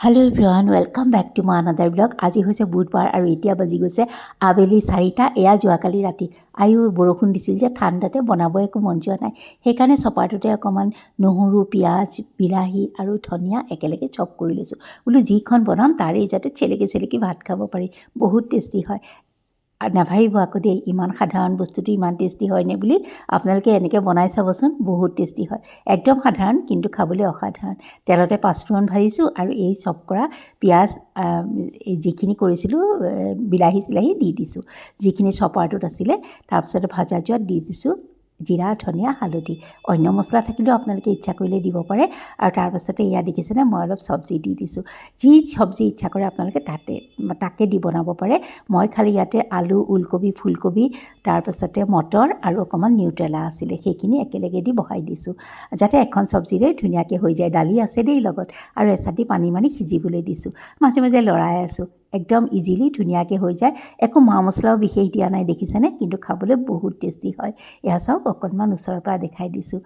Hello' everyone, welcome back to my another blog. আজি হৈছে বুধবাৰ আৰু এতিয়া বাজি গৈছে আবেলি 4টা। এয়া যোৱাকালি ৰাতি বৰষুণ দিছিল যে ঠাণ্ডাতে বনাব একো মন যোৱা নাই। সেইকাৰণে চপাৰটোতে অকণমান নহৰু, পিঁয়াজ, বিলাহী আৰু ধনিয়া একেলগে চপ কৰি লৈছোঁ। বোলো যিখন বনাম তাৰেই যাতে চেলেকি ভাত খাব পাৰি, বহুত টেষ্টি হয়। নাভাবিব আকৌ দেই, ইমান সাধাৰণ বস্তুটো ইমান টেষ্টি হয়নে বুলি। আপোনালোকে এনেকৈ বনাই চাবচোন, বহুত টেষ্টি হয়। একদম সাধাৰণ কিন্তু খাবলৈ অসাধাৰণ। তেলতে পাঁচফোৰণ ভাজিছোঁ আৰু এই চপ কৰা পিঁয়াজ যিখিনি কৰিছিলোঁ বিলাহী চিলাহী দি দিছোঁ, যিখিনি চপাৰটোত আছিলে। তাৰপিছতে ভাজা যোৱাত দি দিছোঁ জিৰা, ধনিয়া, হালধি। অন্য মছলা থাকিলেও আপোনালোকে ইচ্ছা কৰিলে দিব পাৰে। আৰু তাৰপাছতে এয়া দেখিছেনে, মই অলপ চব্জি দি দিছোঁ। যি চব্জি ইচ্ছা কৰে আপোনালোকে তাকে দি বনাব পাৰে। মই খালি ইয়াতে আলু, ওলকবি, ফুলকবি, তাৰপাছতে মটৰ আৰু অকণমান নিউট্ৰেলা আছিলে, সেইখিনি একেলগে দি বহাই দিছোঁ যাতে এখন চব্জিৰে ধুনীয়াকৈ হৈ যায়। দালি আছে দেই লগত, আৰু এচাটি পানী মাৰি সিজিবলৈ দিছোঁ। মাজে মাজে লৰাই আছোঁ, একদম ইজিলি ধুনীয়াকৈ হৈ যায়। একো মা মছলাও বিশেষ দিয়া নাই দেখিছেনে, কিন্তু খাবলৈ বহুত টেষ্টি হয়। এয়া চাওক, অকণমান ওচৰৰ পৰা দেখাই দিছোঁ।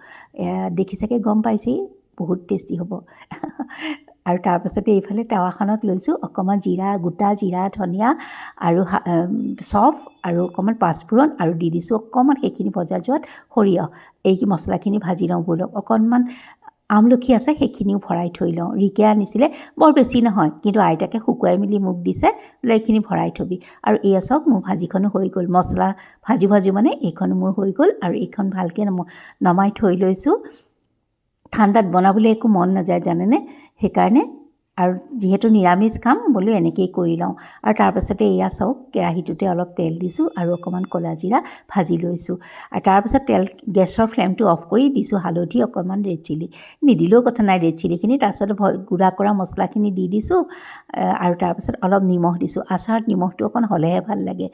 দেখি চাগে গম পাইছেই, বহুত টেষ্টি হ'ব। আৰু তাৰপাছতে এইফালে টাৱাখনত লৈছোঁ অকণমান গোটা জিৰা, ধনিয়া আৰু চফ আৰু অকণমান পাঁচফোৰণ, আৰু দি দিছোঁ অকণমান সেইখিনি ভজা যোৱাত সৰিয়হ। এই মছলাখিনি ভাজি লওঁ ব'লক। অকণমান আমলখি আছে, সেইখিনিও ভৰাই থৈ লওঁ। ৰিকে আনিছিলে, বৰ বেছি নহয়, কিন্তু আইতাকে শুকুৱাই মেলি মোক দিছে, বোলে এইখিনি ভৰাই থবি। আৰু এয়া চাওক, মোৰ ভাজিখনো হৈ গ'ল। মছলা ভাজো মানে এইখনো মোৰ হৈ গ'ল। আৰু এইখন ভালকৈ নমাই থৈ লৈছোঁ। ঠাণ্ডাত বনাবলৈ একো মন নাযায় জানেনে, সেইকাৰণে। আৰু যিহেতু নিৰামিষ খাম, বোলো এনেকৈয়ে কৰি লওঁ। আৰু তাৰপাছতে এয়া চাওক, কেৰাহীটোতে অলপ তেল দিছোঁ আৰু অকণমান ক'লা জিৰা ভাজি লৈছোঁ। আৰু তাৰপাছত গেছৰ ফ্লেমটো অফ কৰি দিছোঁ হালধি, অকণমান ৰেড চিলি। নিদিলেও কথা নাই ৰেড চিলিখিনি। তাৰপাছত গুড়া কৰা মছলাখিনি দি দিছোঁ, আৰু তাৰপাছত অলপ নিমখ দিছোঁ। আচাৰত নিমখটো অকণ হ'লেহে ভাল লাগে।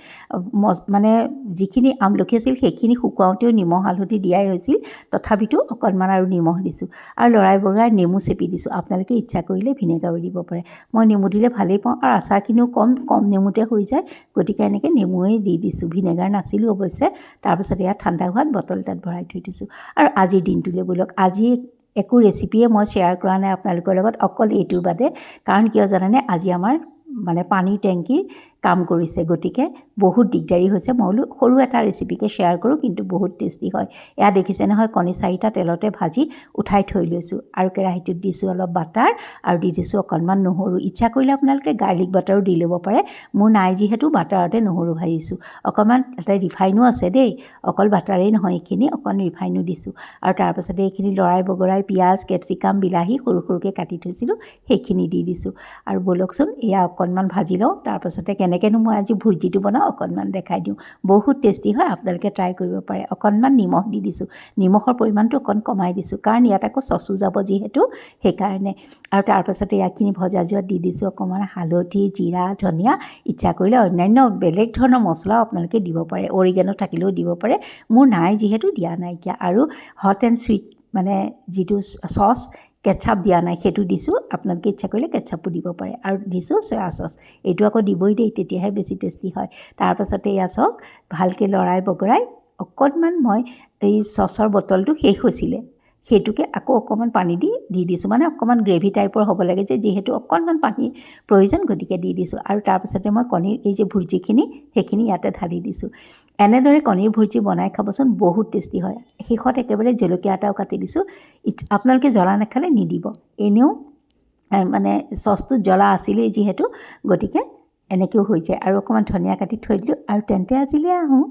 মানে যিখিনি আমলখি আছিল সেইখিনি শুকুৱাওঁতেও নিমখ হালধি দিয়াই হৈছিল, তথাপিতো অকণমান আৰু নিমখ দিছোঁ। আৰু লৰাই বগৰাই নেমু চেপি দিছোঁ। আপোনালোকে ইচ্ছা কৰিলে ভিনেগাৰো দিব পাৰে। মই নেমু দিলে ভালেই পাওঁ, আৰু আচাৰখিনিও কম নেমুতে হৈ যায়, গতিকে এনেকৈ নেমুৱেই দি দিছোঁ। ভিনেগাৰ নাছিলোঁ অৱশ্যে। তাৰপাছত এয়া ঠাণ্ডা হোৱাত বটল এটাত ভৰাই থৈ দিছোঁ। আৰু আজিৰ দিনটোলৈ ব'লক, আজি একো ৰেচিপিয়ে মই শ্বেয়াৰ কৰা নাই আপোনালোকৰ লগত, অকল এইটোৰ বাদে। কাৰণ কিয় জানেনে, আজি আমাৰ পানীৰ টেংকিৰ কাম কৰিছে, গতিকে বহুত দিগদাৰী হৈছে। মই বোলো সৰু এটা ৰেচিপিকে শ্বেয়াৰ কৰোঁ, কিন্তু বহুত টেষ্টি হয়। এয়া দেখিছে নহয়, কণী 4টা তেলতে ভাজি উঠাই থৈ লৈছোঁ। আৰু কেৰাহীটোত দিছোঁ অলপ বাটাৰ, আৰু দি দিছোঁ অকণমান নহৰু। ইচ্ছা কৰিলে আপোনালোকে গাৰ্লিক বাটাৰো দি ল'ব পাৰে। মোৰ নাই যিহেতু বাটাৰতে নহৰু ভাজিছোঁ। অকণমান তাতে ৰিফাইনো আছে দেই, অকল বাটাৰেই নহয়, এইখিনি অকণ ৰিফাইনো দিছোঁ। আৰু তাৰপাছতে এইখিনি লৰাই বগৰাই পিঁয়াজ, কেপচিকাম, বিলাহী সৰু সৰুকৈ কাটি থৈছিলোঁ, সেইখিনি দি দিছোঁ। আৰু ব'লকচোন, এয়া অকণমান ভাজি লওঁ। তাৰপাছতে কেনেকৈনো মই আজি ভুৰ্জিটো বনাওঁ অকণমান দেখাই দিওঁ। বহুত টেষ্টি হয়, আপোনালোকে ট্ৰাই কৰিব পাৰে। অকণমান নিমখ দি দিছোঁ, নিমখৰ পৰিমাণটো অকণ কমাই দিছোঁ, কাৰণ ইয়াত আকৌ চচো যাব যিহেতু, সেইকাৰণে। আৰু তাৰপাছতে ইয়াখিনি ভজা যোৱাত দি দিছোঁ অকণমান হালধি, জিৰা, ধনিয়া। ইচ্ছা কৰিলে অন্যান্য বেলেগ ধৰণৰ মছলাও আপোনালোকে দিব পাৰে, অৰিগেনো থাকিলেও দিব পাৰে। মোৰ নাই যিহেতু দিয়া নাইকিয়া। আৰু হট এণ্ড চুইট যিটো চচ, কেটচাপ দিয়া নাই, সেইটো দিছোঁ। আপোনালোকে ইচ্ছা কৰিলে কেটচাপো দিব পাৰে। আৰু দিছোঁ চয়া চচ, এইটো আকৌ দিবই দেই, তেতিয়াহে বেছি টেষ্টি হয়। তাৰপাছতে এয়া চাওক, ভালকৈ লৰাই বগৰাই অকণমান মই এই চচৰ বটলটো শেষ হৈছিলে, সেইটোকে আকৌ অকণমান পানী দি দিছোঁ। মানে অকণমান গ্ৰেভি টাইপৰ হ'ব লাগে যে, যিহেতু অকণমান পানীৰ প্ৰয়োজন, গতিকে দি দিছোঁ। আৰু তাৰপাছতে মই কণীৰ এই যে ভুৰ্জিখিনি, সেইখিনি ইয়াতে ঢালি দিছোঁ। এনেদৰে কণীৰ ভুৰ্জি বনাই খাবচোন, বহুত টেষ্টি হয়। শেষত একেবাৰে জলকীয়া এটাও কাটি দিছোঁ। আপোনালোকে জ্বলা নাখালে নিদিব, এনেও চচটোত জ্বলা আছিলেই যিহেতু, গতিকে এনেকৈও হৈ যায়। আৰু অকণমান ধনিয়া কাটি থৈ দিলোঁ। আৰু তেন্তে আজিলৈ আহোঁ।